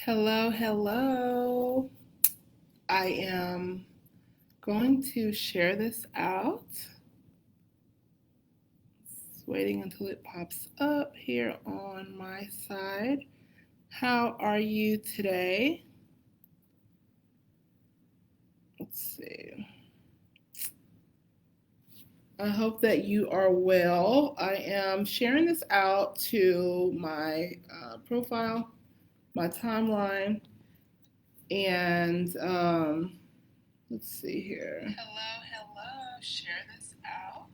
Hello, hello. I am going to share this out. Just waiting until it pops up here on my side. How are you today? Let's see. I hope that you are well. I am sharing this out to my profile, my timeline, and let's see here. Hello, hello. Share this out.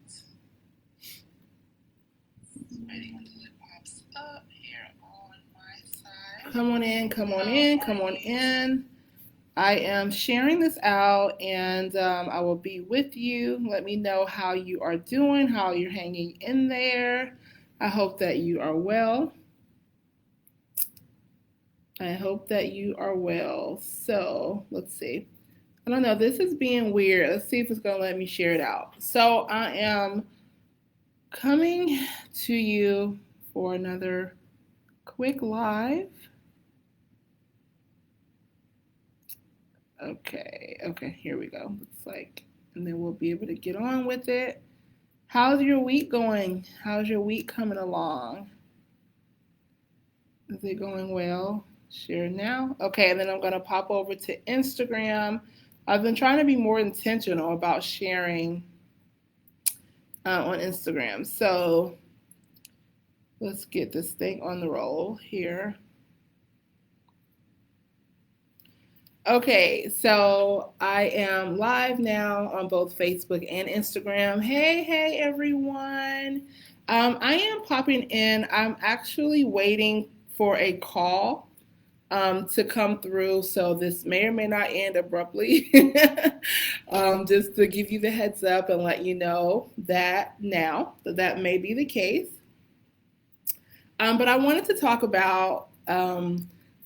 Waiting until it pops up here on my side. Come on in, come on in, come on in. I am sharing this out and I will be with you. Let me know how you are doing, how you're hanging in there. I hope that you are well. I hope that you are well. So let's see. I don't know. This is being weird. Let's see if it's going to let me share it out. So I am coming to you for another quick live. Okay, here we go. Looks like, and then we'll be able to get on with it. How's your week going? How's your week coming along? Is it going well? Share now. Okay, and then I'm going to pop over to Instagram. I've been trying to be more intentional about sharing on Instagram. So let's get this thing on the roll here. Okay, so I am live now on both Facebook and Instagram. Hey, everyone. I am popping in. I'm actually waiting for a call to come through, so this may or may not end abruptly. Just to give you the heads up and let you know that now that may be the case. But I wanted to talk about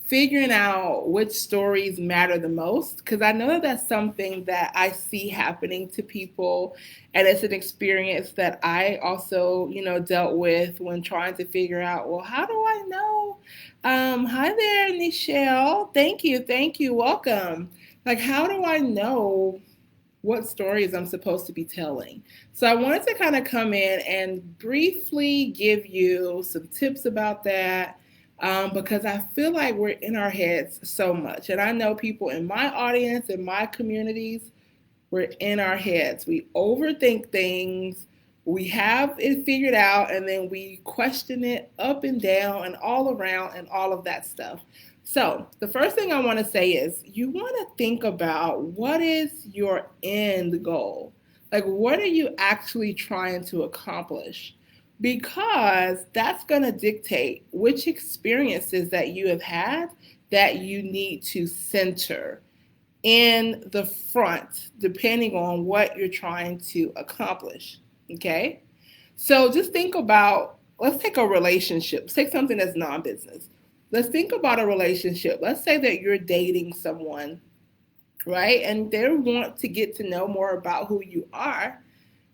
figuring out which stories matter the most, because I know that that's something that I see happening to people, and it's an experience that I also, dealt with when trying to figure out, well, how do I know? Hi there, Nichelle. Thank you, welcome. Like, how do I know what stories I'm supposed to be telling? So I wanted to kind of come in and briefly give you some tips about that, because I feel like we're in our heads so much. And I know people in my audience, in my communities, we're in our heads. We overthink things. We have it figured out, and then we question it up and down and all around and all of that stuff. So the first thing I want to say is you want to think about, what is your end goal? Like, what are you actually trying to accomplish? Because that's going to dictate which experiences that you have had that you need to center in the front, depending on what you're trying to accomplish. Okay? So just think about, let's take a relationship. Let's take something that's non-business. Let's think about a relationship. Let's say that you're dating someone, right? And they want to get to know more about who you are.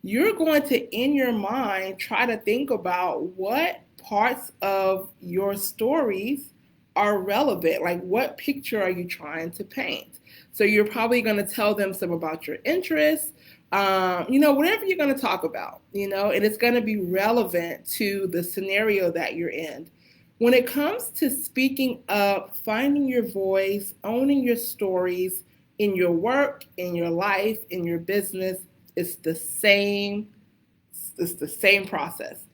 You're going to, in your mind, try to think about what parts of your stories are relevant. Like, what picture are you trying to paint? So you're probably going to tell them some about your interests, whatever you're going to talk about, and it's going to be relevant to the scenario that you're in. When it comes to speaking up, finding your voice, owning your stories in your work, in your life, in your business, it's the same process.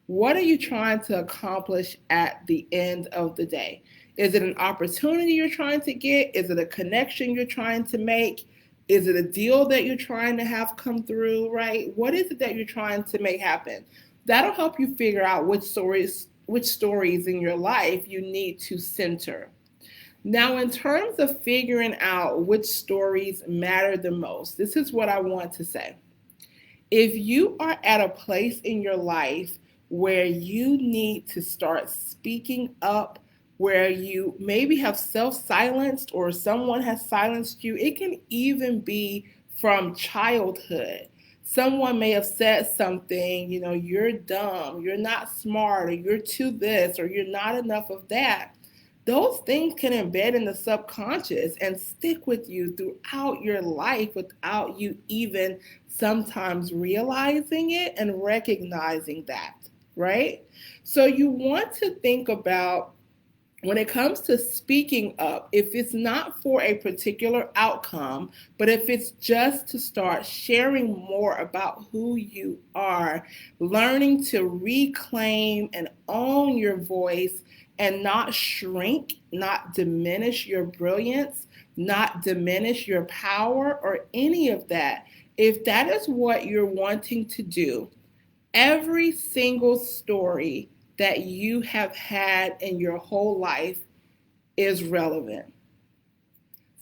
What are you trying to accomplish at the end of the day? Is it an opportunity you're trying to get? Is it a connection you're trying to make? Is it a deal that you're trying to have come through, right? What is it that you're trying to make happen? That'll help you figure out which stories in your life you need to center. Now, in terms of figuring out which stories matter the most, this is what I want to say. If you are at a place in your life where you need to start speaking up, where you maybe have self-silenced or someone has silenced you, it can even be from childhood. Someone may have said something, you're dumb, you're not smart, or you're too this, or you're not enough of that. those things can embed in the subconscious and stick with you throughout your life without you even sometimes realizing it and recognizing that, right? So you want to think about, when it comes to speaking up, if it's not for a particular outcome, but if it's just to start sharing more about who you are, learning to reclaim and own your voice and not shrink, not diminish your brilliance, not diminish your power or any of that, if that is what you're wanting to do, every single story that you have had in your whole life is relevant.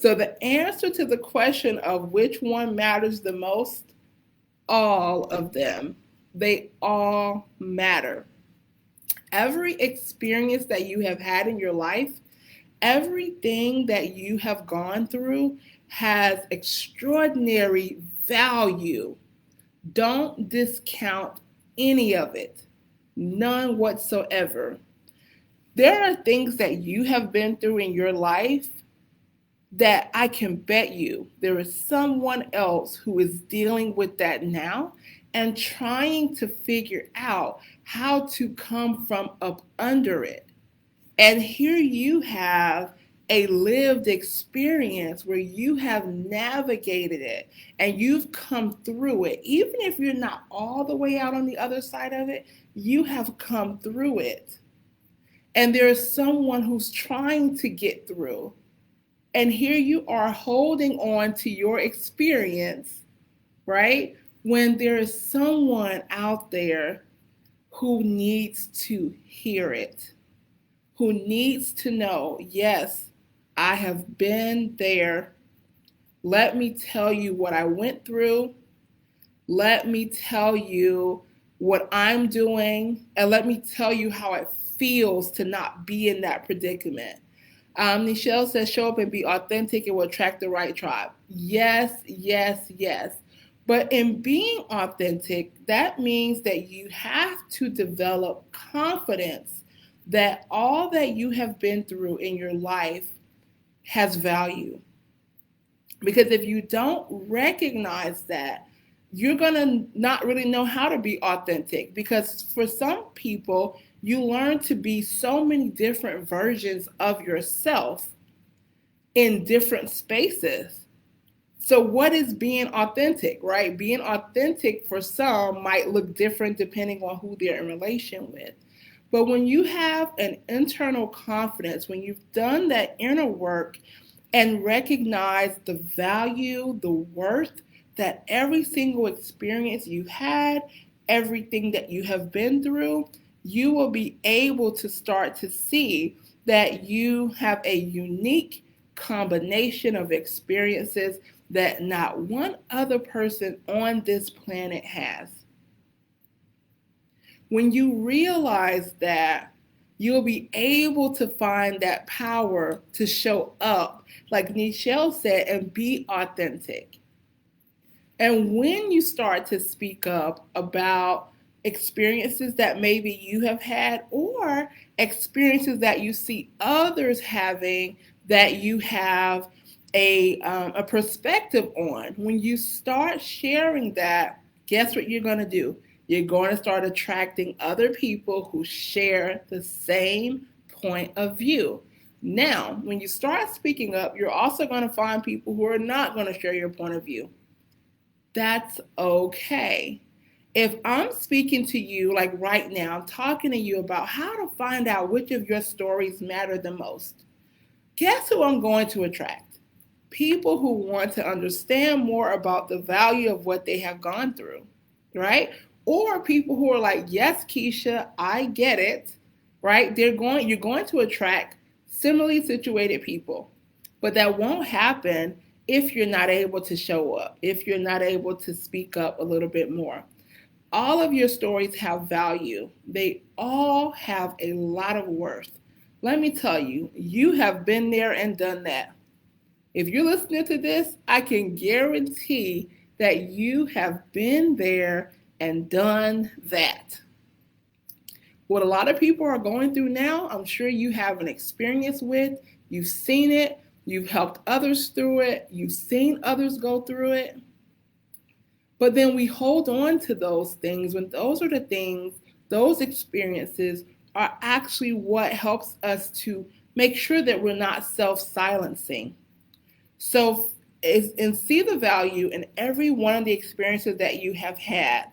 So the answer to the question of which one matters the most, all of them, they all matter. Every experience that you have had in your life, everything that you have gone through has extraordinary value. Don't discount any of it, none whatsoever. There are things that you have been through in your life that I can bet you there is someone else who is dealing with that now and trying to figure out how to come from up under it. And here you have a lived experience where you have navigated it and you've come through it. Even if you're not all the way out on the other side of it, you have come through it. And there's someone who's trying to get through. And here you are holding on to your experience, right? When there is someone out there who needs to hear it, who needs to know, yes, I have been there. Let me tell you what I went through. Let me tell you what I'm doing. And let me tell you how it feels to not be in that predicament. Nichelle says, show up and be authentic, it will attract the right tribe. Yes, yes, yes. But in being authentic, that means that you have to develop confidence that all that you have been through in your life has value. Because if you don't recognize that, you're going to not really know how to be authentic. Because for some people, you learn to be so many different versions of yourself in different spaces. So what is being authentic, right? Being authentic for some might look different depending on who they're in relation with. But when you have an internal confidence, when you've done that inner work and recognize the value, the worth that every single experience you had, everything that you have been through, you will be able to start to see that you have a unique combination of experiences that not one other person on this planet has. When you realize that, you'll be able to find that power to show up, like Nichelle said, and be authentic. And when you start to speak up about experiences that maybe you have had or experiences that you see others having that you have a perspective on, when you start sharing that, guess what you're going to do? You're going to start attracting other people who share the same point of view. Now, when you start speaking up, you're also going to find people who are not going to share your point of view. That's okay. If I'm speaking to you like right now, I'm talking to you about how to find out which of your stories matter the most. Guess who I'm going to attract? People who want to understand more about the value of what they have gone through, right? Or people who are like, yes, Keisha, I get it, right? You're going to attract similarly situated people, but that won't happen if you're not able to show up, if you're not able to speak up a little bit more. All of your stories have value. They all have a lot of worth. Let me tell you, you have been there and done that. If you're listening to this, I can guarantee that you have been there and done that. What a lot of people are going through now, I'm sure you have an experience with, you've seen it, you've helped others through it, you've seen others go through it. But then we hold on to those things when those are the things, those experiences are actually what helps us to make sure that we're not self-silencing. So, and see the value in every one of the experiences that you have had.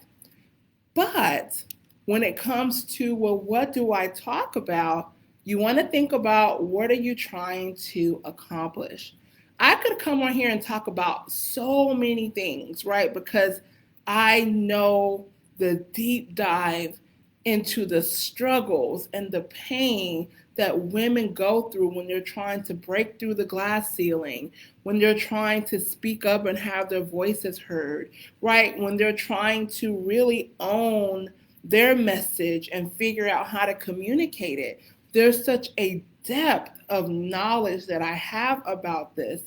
But when it comes to, well, what do I talk about? You want to think about, what are you trying to accomplish? I could come on here and talk about so many things, right? Because I know the deep dive into the struggles and the pain that women go through when they're trying to break through the glass ceiling, when they're trying to speak up and have their voices heard, right? When they're trying to really own their message and figure out how to communicate it. There's such a depth of knowledge that I have about this.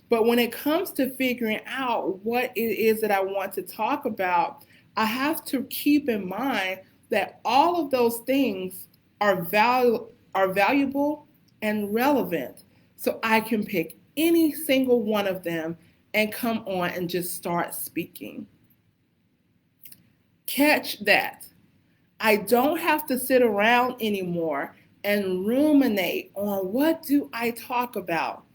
But when it comes to figuring out what it is that I want to talk about, I have to keep in mind that all of those things are valuable and relevant. So I can pick any single one of them and come on and just start speaking. Catch that. I don't have to sit around anymore and ruminate on, what do I talk about?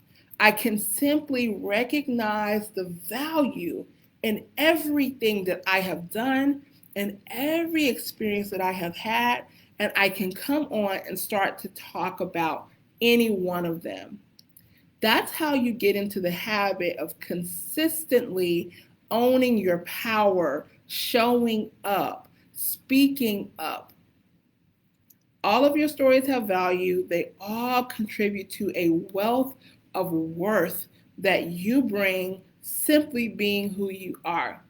I can simply recognize the value in everything that I have done and every experience that I have had, and I can come on and start to talk about any one of them. That's how you get into the habit of consistently owning your power, showing up, speaking up. All of your stories have value. They all contribute to a wealth of worth that you bring simply being who you are.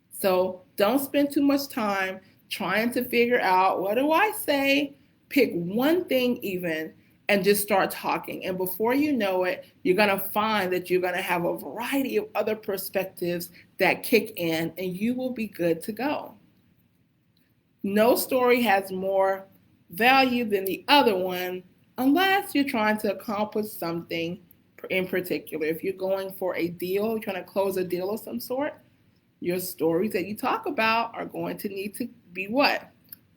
So don't spend too much time trying to figure out, what do I say? Pick one thing even and just start talking. And before you know it, you're going to find that you're going to have a variety of other perspectives that kick in, and you will be good to go. No story has more value than the other one unless you're trying to accomplish something in particular. If you're going for a deal, you're trying to close a deal of some sort, your stories that you talk about are going to need to be what?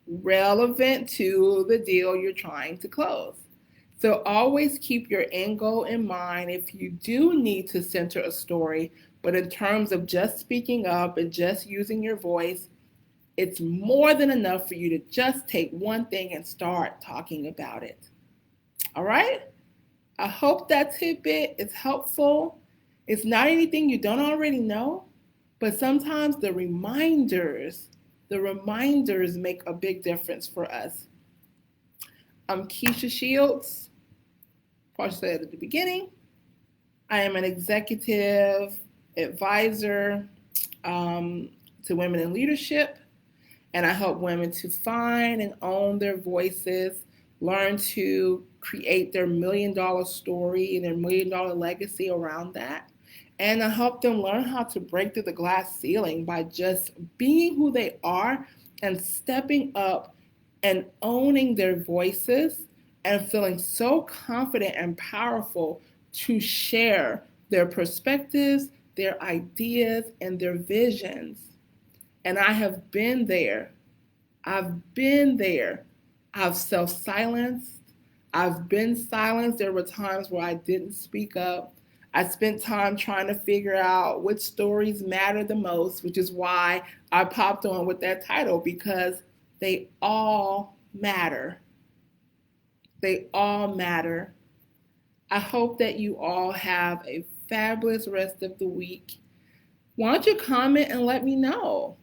Relevant to the deal you're trying to close. So always keep your end goal in mind if you do need to center a story, but in terms of just speaking up and just using your voice, it's more than enough for you to just take one thing and start talking about it. All right? I hope that tidbit is helpful. It's not anything you don't already know, but sometimes the reminders make a big difference for us. I'm Keisha Shields, partially at the beginning. I am an executive advisor to women in leadership, and I help women to find and own their voices, learn to create their $1 million story and their $1 million legacy around that. And I help them learn how to break through the glass ceiling by just being who they are and stepping up and owning their voices and feeling so confident and powerful to share their perspectives, their ideas, and their visions. And I have been there. I've been there. I've self-silenced. I've been silenced. There were times where I didn't speak up. I spent time trying to figure out which stories matter the most, which is why I popped on with that title, because they all matter. They all matter. I hope that you all have a fabulous rest of the week. Why don't you comment and let me know?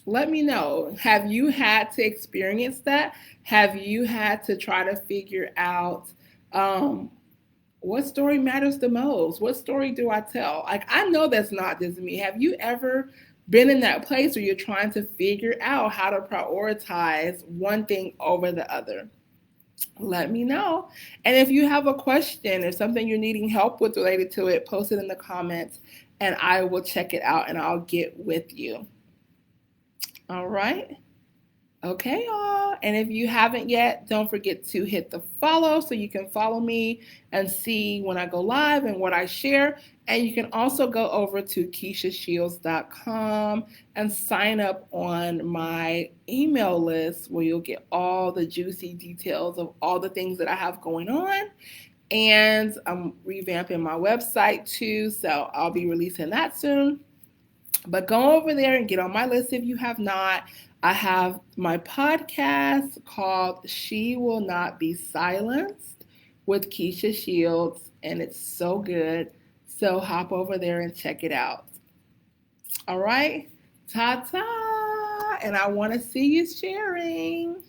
Let me know. Have you had to experience that? Have you had to try to figure out what story matters the most? What story do I tell? Like, I know that's not just me. Have you ever been in that place where you're trying to figure out how to prioritize one thing over the other? Let me know. And if you have a question or something you're needing help with related to it, post it in the comments and I will check it out and I'll get with you. All right. Okay, y'all. And if you haven't yet, don't forget to hit the follow so you can follow me and see when I go live and what I share. And you can also go over to KeishaShields.com and sign up on my email list where you'll get all the juicy details of all the things that I have going on. And I'm revamping my website too, so I'll be releasing that soon. But go over there and get on my list if you have not. I have my podcast called She Will Not Be Silenced with Keisha Shields, and it's so good. So hop over there and check it out. All right, ta ta, and I want to see you sharing.